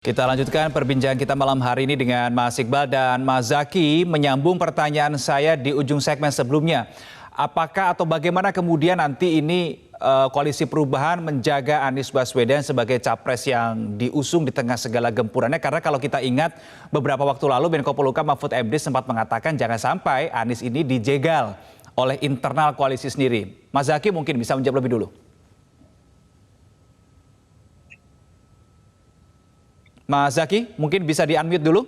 Kita lanjutkan perbincangan kita malam hari ini dengan Mas Iqbal dan Mas Zaky menyambung pertanyaan saya di ujung segmen sebelumnya. Apakah atau bagaimana kemudian nanti ini koalisi perubahan menjaga Anies Baswedan sebagai capres yang diusung di tengah segala gempurannya? Karena kalau kita ingat beberapa waktu lalu Menko Polhukam Mahfud MD sempat mengatakan jangan sampai Anies ini dijegal oleh internal koalisi sendiri. Mas Zaky mungkin bisa menjawab lebih dulu. Mas Zaky, mungkin bisa di-unmute dulu?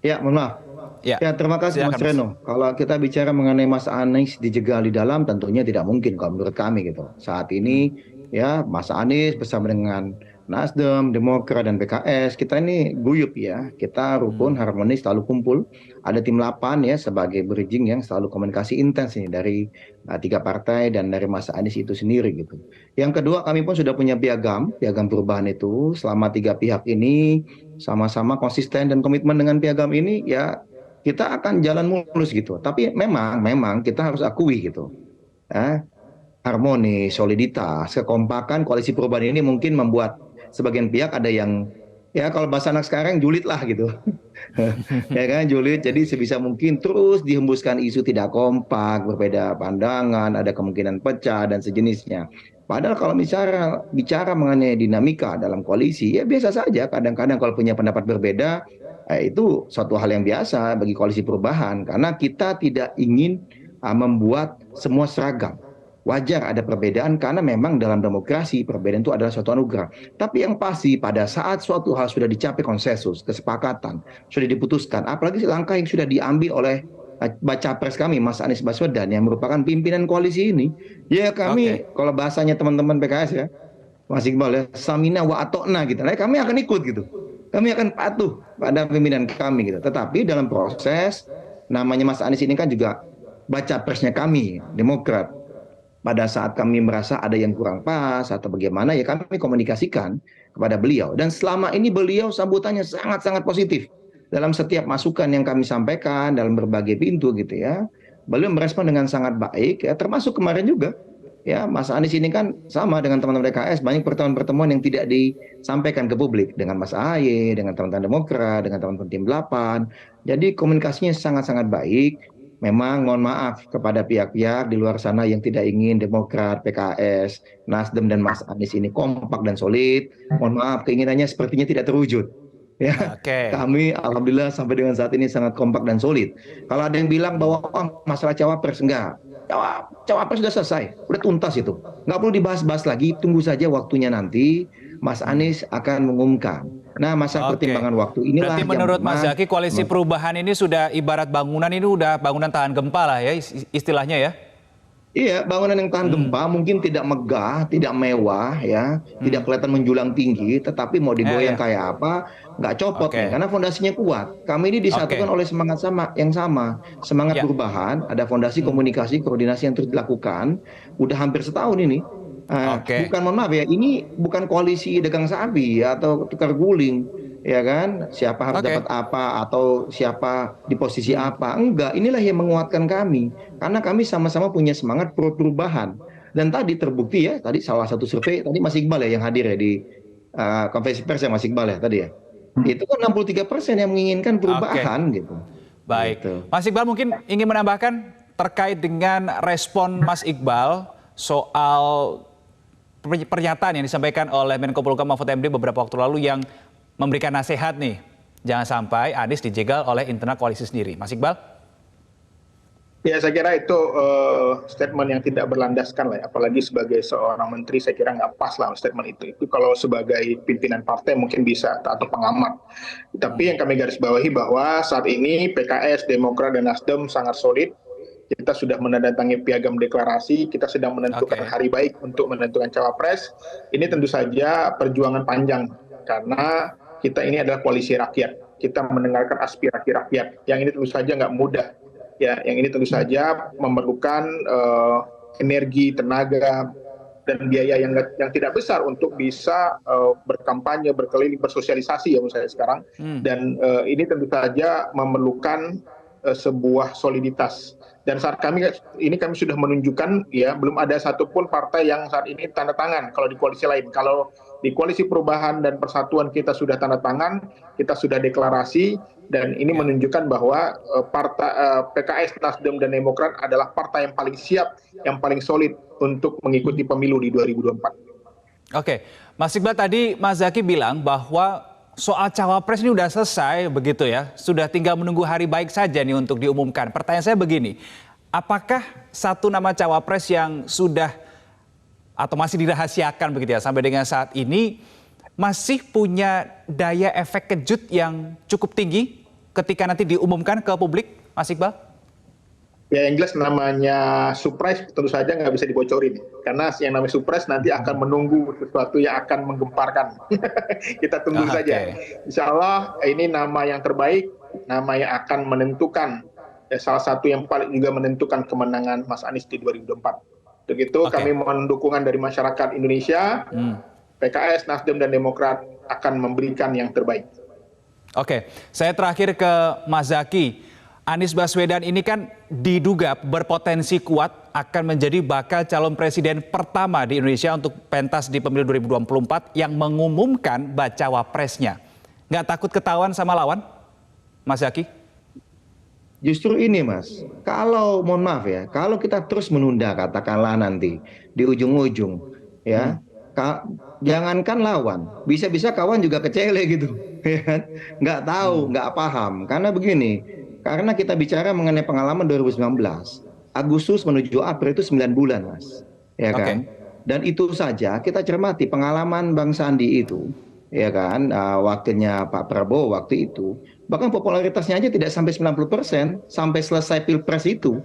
Ya, mohon maaf. Ya, Terima kasih Mas Reno. Kalau kita bicara mengenai Mas Anies dijegal di dalam, tentunya tidak mungkin kalau menurut kami gitu. Saat ini ya Mas Anies bersama dengan Nasdem, Demokrat dan PKS, kita ini guyup ya. Kita rukun, harmonis, selalu kumpul. Ada tim 8 ya sebagai bridging yang selalu komunikasi intens ini dari 3 partai dan dari Mas Anies itu sendiri gitu. Yang kedua, kami pun sudah punya piagam perubahan itu selama 3 pihak ini sama-sama konsisten dan komitmen dengan piagam ini ya kita akan jalan mulus gitu. Tapi memang kita harus akui gitu. Harmoni, soliditas, kekompakan koalisi perubahan ini mungkin membuat sebagian pihak ada yang ya kalau bahasa anak sekarang julid lah gitu. Ya kan julid, jadi sebisa mungkin terus dihembuskan isu tidak kompak, berbeda pandangan, ada kemungkinan pecah dan sejenisnya. Padahal kalau bicara mengenai dinamika dalam koalisi, ya biasa saja. Kadang-kadang kalau punya pendapat berbeda, itu suatu hal yang biasa bagi koalisi perubahan. Karena kita tidak ingin membuat semua seragam. Wajar ada perbedaan karena memang dalam demokrasi perbedaan itu adalah suatu anugerah. Tapi yang pasti pada saat suatu hal sudah dicapai konsensus, kesepakatan, sudah diputuskan, apalagi langkah yang sudah diambil oleh baca pres kami Mas Anies Baswedan yang merupakan pimpinan koalisi ini, ya kami kalau bahasanya teman-teman PKS ya, Mas Iqbal ya, samina wa atokna gitu. Nah, kami akan ikut gitu. Kami akan patuh pada pimpinan kami gitu. Tetapi dalam proses namanya Mas Anies ini kan juga baca presnya kami, Demokrat. Pada saat kami merasa ada yang kurang pas atau bagaimana ya kami komunikasikan kepada beliau. Dan selama ini beliau sambutannya sangat-sangat positif. Dalam setiap masukan yang kami sampaikan dalam berbagai pintu gitu ya. Beliau merespon dengan sangat baik ya, termasuk kemarin juga. Ya, Mas Anies ini kan sama dengan teman-teman PKS, banyak pertemuan-pertemuan yang tidak disampaikan ke publik dengan Mas Ahaye, dengan teman-teman Demokrat, dengan teman-teman tim 8. Jadi komunikasinya sangat-sangat baik. Memang mohon maaf kepada pihak-pihak di luar sana yang tidak ingin Demokrat, PKS, Nasdem dan Mas Anies ini kompak dan solid. Mohon maaf, keinginannya sepertinya tidak terwujud. Ya, kami alhamdulillah sampai dengan saat ini sangat kompak dan solid. Kalau ada yang bilang bahwa masalah cawapres enggak, cawapres sudah selesai, udah tuntas itu, nggak perlu dibahas-bahas lagi. Tunggu saja waktunya nanti Mas Anies akan mengumumkan. Nah, masa pertimbangan waktu inilah berarti menurut Mas Zaky koalisi perubahan ini sudah ibarat bangunan, ini udah bangunan tahan gempa lah ya istilahnya ya. Iya, bangunan yang tahan gempa mungkin tidak megah, tidak mewah ya, tidak kelihatan menjulang tinggi, tetapi mau digoyang kayak apa, nggak copot nih, karena fondasinya kuat. Kami ini disatukan oleh semangat yang sama, semangat perubahan, ada fondasi komunikasi, koordinasi yang terus dilakukan, udah hampir setahun ini. Bukan, mohon maaf ya, ini bukan koalisi dagang sapi atau tukar guling, ya kan? Siapa harus dapat apa atau siapa di posisi apa? Enggak, inilah yang menguatkan kami. Karena kami sama-sama punya semangat perubahan. Dan tadi terbukti ya, tadi salah satu survei, tadi Mas Iqbal ya yang hadir ya di konferensi pers ya Mas Iqbal ya tadi ya. Itu kan 63% yang menginginkan perubahan gitu. Baik, Mas Iqbal mungkin ingin menambahkan terkait dengan respon Mas Iqbal soal pernyataan yang disampaikan oleh Menko Polhukam Mahfud MD beberapa waktu lalu yang memberikan nasihat nih, jangan sampai Anies dijegal oleh internal koalisi sendiri. Mas Iqbal? Ya, saya kira itu statement yang tidak berlandaskan lah, ya. Apalagi sebagai seorang menteri, saya kira nggak pas lah statement itu. Itu kalau sebagai pimpinan partai mungkin bisa atau pengamat. Tapi yang kami garis bawahi bahwa saat ini PKS, Demokrat dan Nasdem sangat solid. Kita sudah menandatangani piagam deklarasi, kita sedang menentukan hari baik untuk menentukan cawapres. Ini tentu saja perjuangan panjang, karena kita ini adalah koalisi rakyat. Kita mendengarkan aspirasi rakyat, yang ini tentu saja nggak mudah. Ya, yang ini tentu saja memerlukan energi, tenaga, dan biaya yang tidak besar untuk bisa berkampanye, berkeliling, bersosialisasi ya menurut saya sekarang. Dan ini tentu saja memerlukan sebuah soliditas. Dan saat kami sudah menunjukkan ya belum ada satupun partai yang saat ini tanda tangan kalau di koalisi lain. Kalau di Koalisi Perubahan dan Persatuan kita sudah tanda tangan, kita sudah deklarasi, dan ini menunjukkan bahwa PKS, Nasdem, dan Demokrat adalah partai yang paling siap, yang paling solid untuk mengikuti pemilu di 2024. Oke, Mas Iqbal, tadi Mas Zaky bilang bahwa soal cawapres ini sudah selesai begitu ya, sudah tinggal menunggu hari baik saja nih untuk diumumkan. Pertanyaan saya begini, apakah satu nama cawapres yang sudah atau masih dirahasiakan begitu ya sampai dengan saat ini masih punya daya efek kejut yang cukup tinggi ketika nanti diumumkan ke publik, Mas Iqbal? Ya, yang jelas namanya surprise tentu saja nggak bisa dibocorin. Karena yang namanya surprise nanti akan menunggu sesuatu yang akan menggemparkan. Kita tunggu saja. Insya Allah ini nama yang terbaik, nama yang akan menentukan, salah satu yang paling juga menentukan kemenangan Mas Anies di 2024. Untuk itu kami mohon dukungan dari masyarakat Indonesia, PKS, Nasdem, dan Demokrat akan memberikan yang terbaik. Oke, saya terakhir ke Mas Zaky. Anies Baswedan ini kan diduga berpotensi kuat akan menjadi bakal calon presiden pertama di Indonesia untuk pentas di pemilu 2024 yang mengumumkan bacawa presnya. Nggak takut ketahuan sama lawan, Mas Zaky? Justru ini Mas, kalau mohon maaf ya, kalau kita terus menunda katakanlah nanti di ujung-ujung ya, jangankan lawan, bisa-bisa kawan juga kecele gitu, ya kan? Nggak tahu, nggak paham, karena begini. Karena kita bicara mengenai pengalaman 2019, Agustus menuju April itu 9 bulan, Mas. Ya kan? Dan itu saja kita cermati pengalaman Bang Sandi itu, ya kan, wakilnya Pak Prabowo waktu itu, bahkan popularitasnya aja tidak sampai 90% sampai selesai Pilpres itu.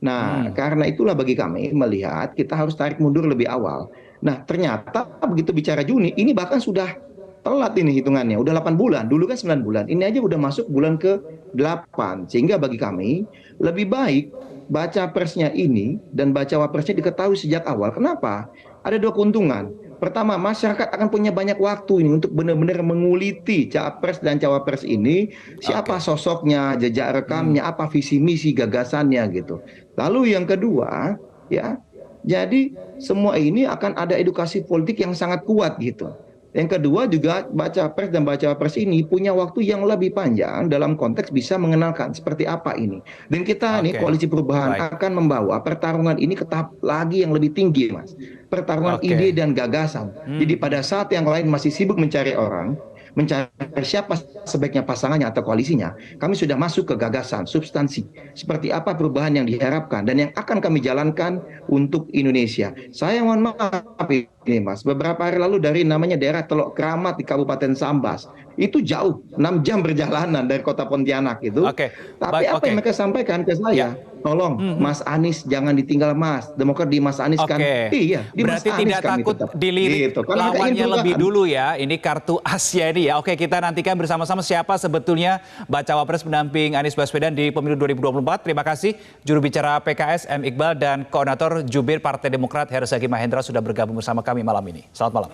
Nah, karena itulah bagi kami melihat kita harus tarik mundur lebih awal. Nah, ternyata begitu bicara Juni, ini bahkan sudah telat ini hitungannya, udah 8 bulan, dulu kan 9 bulan, ini aja udah masuk bulan ke-8, sehingga bagi kami lebih baik baca persnya ini dan baca wapresnya diketahui sejak awal. Kenapa? Ada dua keuntungan. Pertama, masyarakat akan punya banyak waktu ini untuk benar-benar menguliti capres dan cawapres ini, siapa sosoknya, jejak rekamnya, apa visi misi gagasannya gitu. Lalu yang kedua, ya, jadi semua ini akan ada edukasi politik yang sangat kuat gitu. Yang kedua juga baca pres dan baca pres ini punya waktu yang lebih panjang dalam konteks bisa mengenalkan seperti apa ini. Dan kita nih Koalisi Perubahan akan membawa pertarungan ini ke tahap lagi yang lebih tinggi, Mas. Pertarungan ide dan gagasan. Jadi pada saat yang lain masih sibuk mencari orang, mencari siapa sebaiknya pasangannya atau koalisinya, kami sudah masuk ke gagasan, substansi. Seperti apa perubahan yang diharapkan dan yang akan kami jalankan untuk Indonesia. Saya mohon maaf ini Mas, beberapa hari lalu dari namanya daerah Teluk Kramat di Kabupaten Sambas, itu jauh, 6 jam perjalanan dari kota Pontianak itu. Tapi apa yang mereka sampaikan ke saya? Tolong Mas Anies jangan ditinggal Mas, Demokrat di Mas Anies kan. Iya, di berarti Mas Anies tidak takut dilirik gitu. lawannya lebih dulu ya. Ini kartu asnya ini ya. Oke, kita nantikan bersama-sama siapa sebetulnya bacawa pres pendamping Anies Baswedan di pemilu 2024. Terima kasih juru bicara PKS M. Iqbal dan koordinator Jubir Partai Demokrat Heru Zaky Mahendra sudah bergabung bersama kami malam ini. Selamat malam.